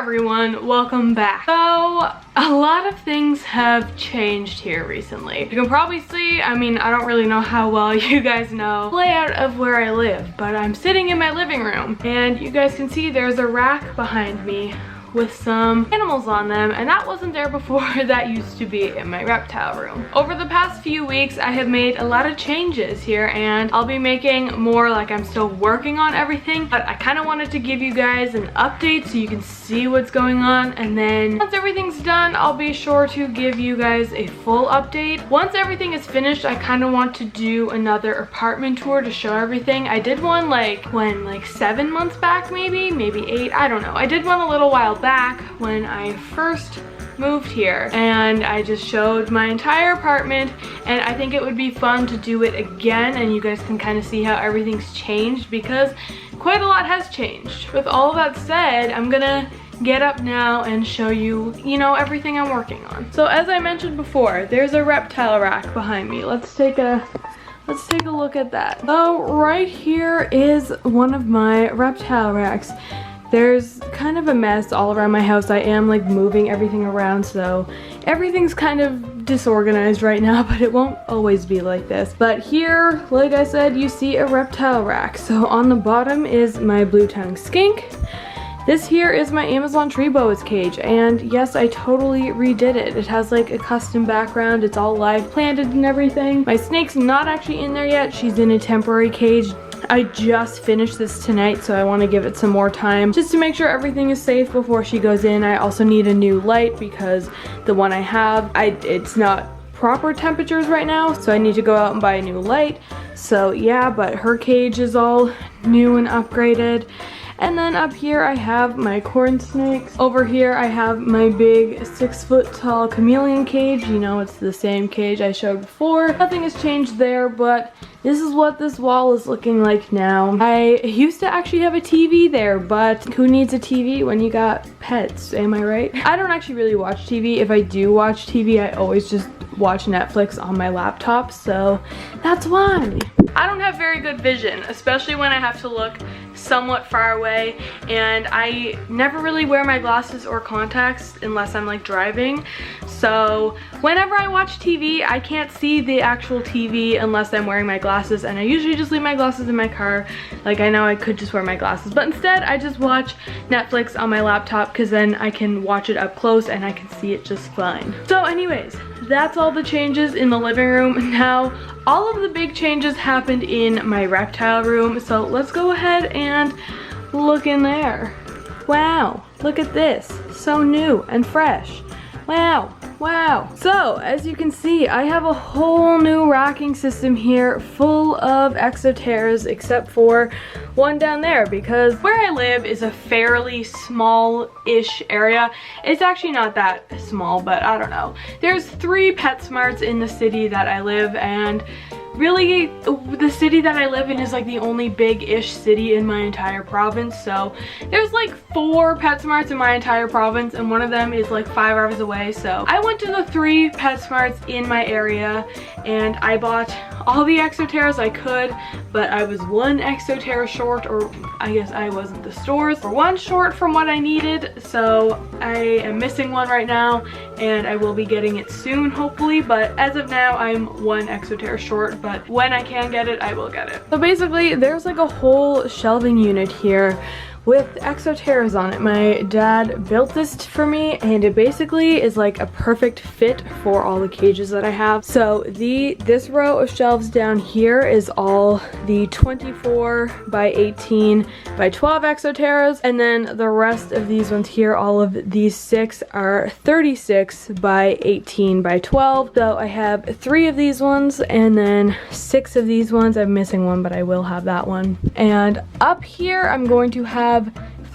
everyone, welcome back. So, a lot of things have changed here recently. You can probably see, I don't really know how well you guys know the layout of where I live, but I'm sitting in my living room and you guys can see there's a rack behind me with some animals on them, and that wasn't there before. That used to be in my reptile room. Over the past few weeks I have made a lot of changes here, and I'll be making more, like I'm still working on everything, but I kind of wanted to give you guys an update so you can see what's going on, and then once everything's done I'll be sure to give you guys a full update. Once everything is finished, I kind of want to do another apartment tour to show everything. I did one like 7 months back, maybe 8, I don't know. I did one a little while back when I first moved here, and I just showed my entire apartment, and I think it would be fun to do it again and you guys can kind of see how everything's changed, because quite a lot has changed. With all that said, I'm gonna get up now and show you, everything I'm working on. So as I mentioned before, there's a reptile rack behind me. Let's take a look at that. So right here is one of my reptile racks. There's kind of a mess all around my house. I am like moving everything around, so everything's kind of disorganized right now, but it won't always be like this. But here, like I said, you see a reptile rack. So on the bottom is my blue-tongued skink. This here is my Amazon tree Boas cage, and yes, I totally redid it. It has like a custom background, it's all live planted and everything. My snake's not actually in there yet, she's in a temporary cage. I just finished this tonight, so I want to give it some more time just to make sure everything is safe before she goes in. I also need a new light because the one I have, it's not proper temperatures right now, so I need to go out and buy a new light. So yeah, but her cage is all new and upgraded. And then up here I have my corn snakes. Over here I have my big 6-foot tall chameleon cage. It's the same cage I showed before. Nothing has changed there, but this is what this wall is looking like now. I used to actually have a TV there, but who needs a TV when you got pets, am I right? I don't actually really watch TV. If I do watch TV, I always just watch Netflix on my laptop, so that's why. I don't have very good vision, especially when I have to look somewhat far away, and I never really wear my glasses or contacts unless I'm like driving. So whenever I watch TV, I can't see the actual TV unless I'm wearing my glasses, and I usually just leave my glasses in my car. Like, I know I could just wear my glasses, but instead I just watch Netflix on my laptop, because then I can watch it up close and I can see it just fine. So anyways, that's all the changes in the living room. Now, all of the big changes happened in my reptile room, so let's go ahead and look in there. Wow, look at this. So new and fresh. Wow. Wow. So, as you can see, I have a whole new racking system here full of exoteras, except for one down there, because where I live is a fairly small-ish area. It's actually not that small, but I don't know. There's 3 PetSmarts in the city that I live, and really, the city that I live in is like the only big-ish city in my entire province. So there's like 4 PetSmarts in my entire province, and one of them is like 5 hours away. So I went to the 3 PetSmarts in my area, and I bought all the exoteras I could, but I was 1 exotera short, or I guess I was at the stores for 1 short from what I needed. So I am missing 1 right now, and I will be getting it soon, hopefully. But as of now, I'm 1 exotera short, but when I can get it, I will get it. So basically, there's like a whole shelving unit here with exoteras on it. My dad built this for me, and it basically is like a perfect fit for all the cages that I have. So this row of shelves down here is all the 24 by 18 by 12 exoteras, and then the rest of these ones here, all of these 6 are 36 by 18 by 12. So I have 3 of these ones and then 6 of these ones. I'm missing 1, but I will have that one. And up here I'm going to have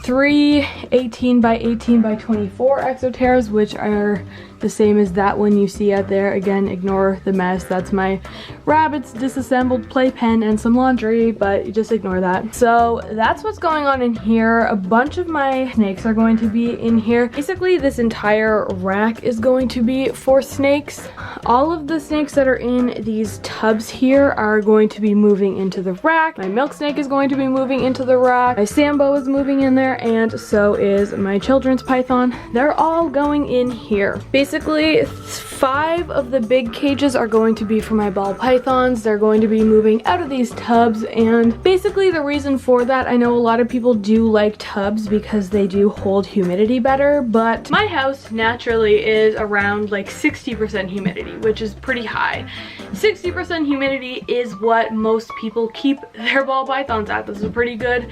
3 18 by 18 by 24 exoteras, which are the same as that one you see out there. Again, ignore the mess. That's my rabbit's disassembled playpen and some laundry, but you just ignore that. So that's what's going on in here. A bunch of my snakes are going to be in here. Basically, this entire rack is going to be for snakes. All of the snakes that are in these tubs here are going to be moving into the rack. My milk snake is going to be moving into the rack. My Sambo is moving in there, there, and so is my children's python. They're all going in here. Basically, 5 of the big cages are going to be for my ball pythons. They're going to be moving out of these tubs, and basically the reason for that, I know a lot of people do like tubs because they do hold humidity better, but my house naturally is around like 60% humidity, which is pretty high. 60% humidity is what most people keep their ball pythons at. That's a pretty good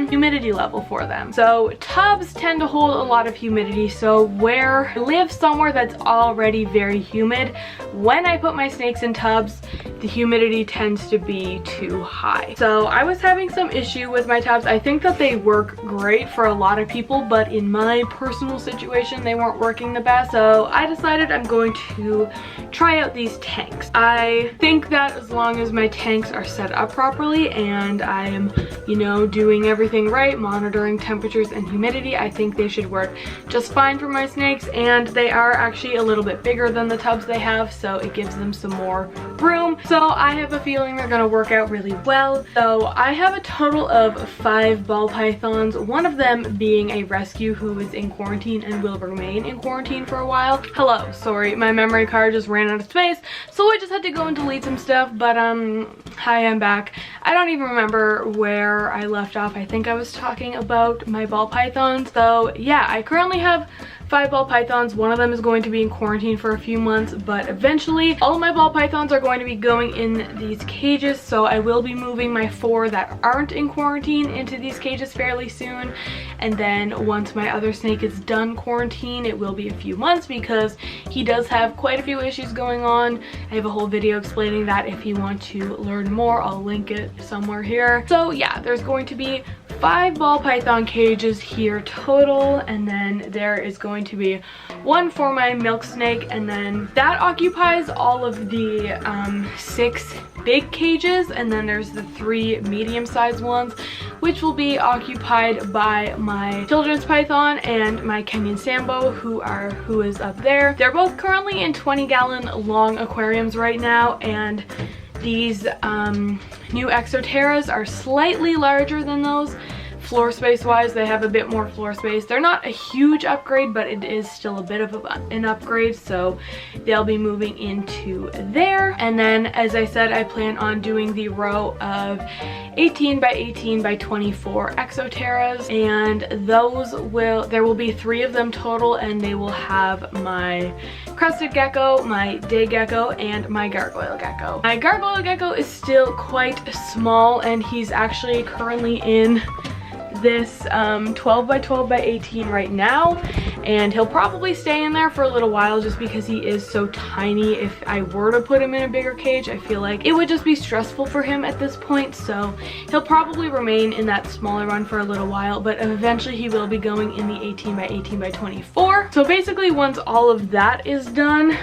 humidity level for them. So tubs tend to hold a lot of humidity, so where I live somewhere that's already very humid, when I put my snakes in tubs, the humidity tends to be too high. So I was having some issue with my tubs. I think that they work great for a lot of people, but in my personal situation, they weren't working the best. So I decided I'm going to try out these tanks. I think that as long as my tanks are set up properly and I am, you know, doing everything right, monitoring temperatures and humidity, I think they should work just fine for my snakes, and they are actually a little bit bigger than the tubs they have, so it gives them some more room. So I have a feeling they're gonna work out really well. So I have a total of 5 ball pythons, one of them being a rescue who is in quarantine and will remain in quarantine for a while. Hello, sorry, my memory card just ran out of space, so I just had to go and delete some stuff, but hi, I'm back. I don't even remember where I left off. I think I was talking about my ball pythons. So yeah, I currently have 5 ball pythons. One of them is going to be in quarantine for a few months, but eventually all of my ball pythons are going to be going in these cages, so I will be moving my 4 that aren't in quarantine into these cages fairly soon. And then once my other snake is done quarantine, it will be a few months because he does have quite a few issues going on. I have a whole video explaining that. If you want to learn more, I'll link it somewhere here. So yeah, there's going to be 5 ball python cages here total, and then there is going to be 1 for my milk snake, and then that occupies all of the 6 big cages, and then there's the 3 medium-sized ones, which will be occupied by my children's python and my Kenyan Sambo, who is up there. They're both currently in 20-gallon long aquariums right now, and these new Exoterras are slightly larger than those. Floor space wise, they have a bit more floor space. They're not a huge upgrade, but it is still a bit of an upgrade, so they'll be moving into there. And then, as I said, I plan on doing the row of 18 by 18 by 24 Exoterras, and there will be 3 of them total, and they will have my crested gecko, my day gecko, and my gargoyle gecko. My gargoyle gecko is still quite small, and he's actually currently in this 12 by 12 by 18 right now, and he'll probably stay in there for a little while just because he is so tiny. If I were to put him in a bigger cage, I feel like it would just be stressful for him at this point, so he'll probably remain in that smaller one for a little while, but eventually he will be going in the 18 by 18 by 24. So basically, once all of that is done,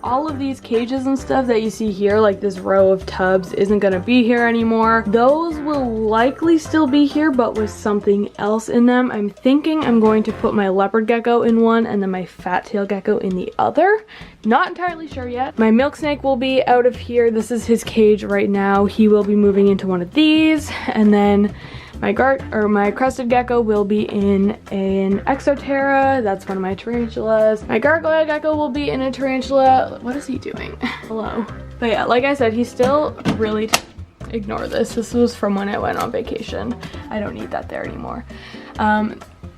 all of these cages and stuff that you see here, like this row of tubs, isn't gonna be here anymore. Those will likely still be here, but with something else in them. I'm thinking I'm going to put my leopard gecko in one and then my fat tail gecko in the other. Not entirely sure yet. My milk snake will be out of here. This is his cage right now. He will be moving into one of these, and then my crested gecko will be in an Exoterra. That's one of my tarantulas. My gargoyle gecko will be in a tarantula. What is he doing? Hello. But yeah, like I said, he's still really, ignore this. This was from when I went on vacation. I don't need that there anymore.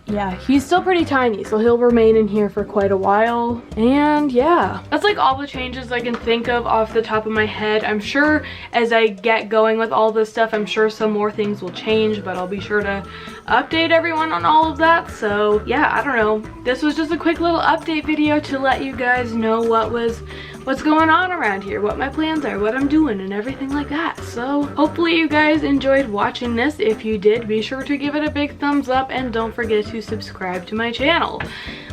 Yeah, he's still pretty tiny, so he'll remain in here for quite a while. And yeah, that's like all the changes I can think of off the top of my head. I'm sure as I get going with all this stuff, I'm sure some more things will change, but I'll be sure to update everyone on all of that. So yeah, I don't know. This was just a quick little update video to let you guys know what's going on around here, what my plans are, what I'm doing, and everything like that. So hopefully you guys enjoyed watching this. If you did, be sure to give it a big thumbs up, and don't forget to subscribe to my channel.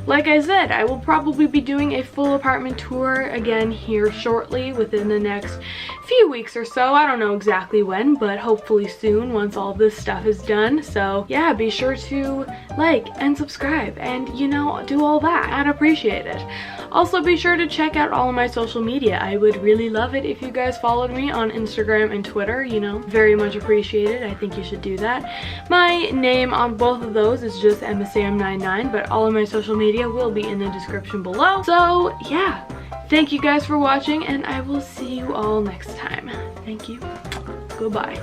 Like I said, I will probably be doing a full apartment tour again here shortly, within the next few weeks or so. I don't know exactly when, but hopefully soon, once all this stuff is done. So yeah, be sure to like and subscribe and, you know, do all that. I'd appreciate it. Also, be sure to check out all of my social social media. I would really love it if you guys followed me on Instagram and Twitter, you know, very much appreciated. I think you should do that. My name on both of those is just EmmaSam99, but all of my social media will be in the description below. So yeah, thank you guys for watching, and I will see you all next time. Thank you. Goodbye.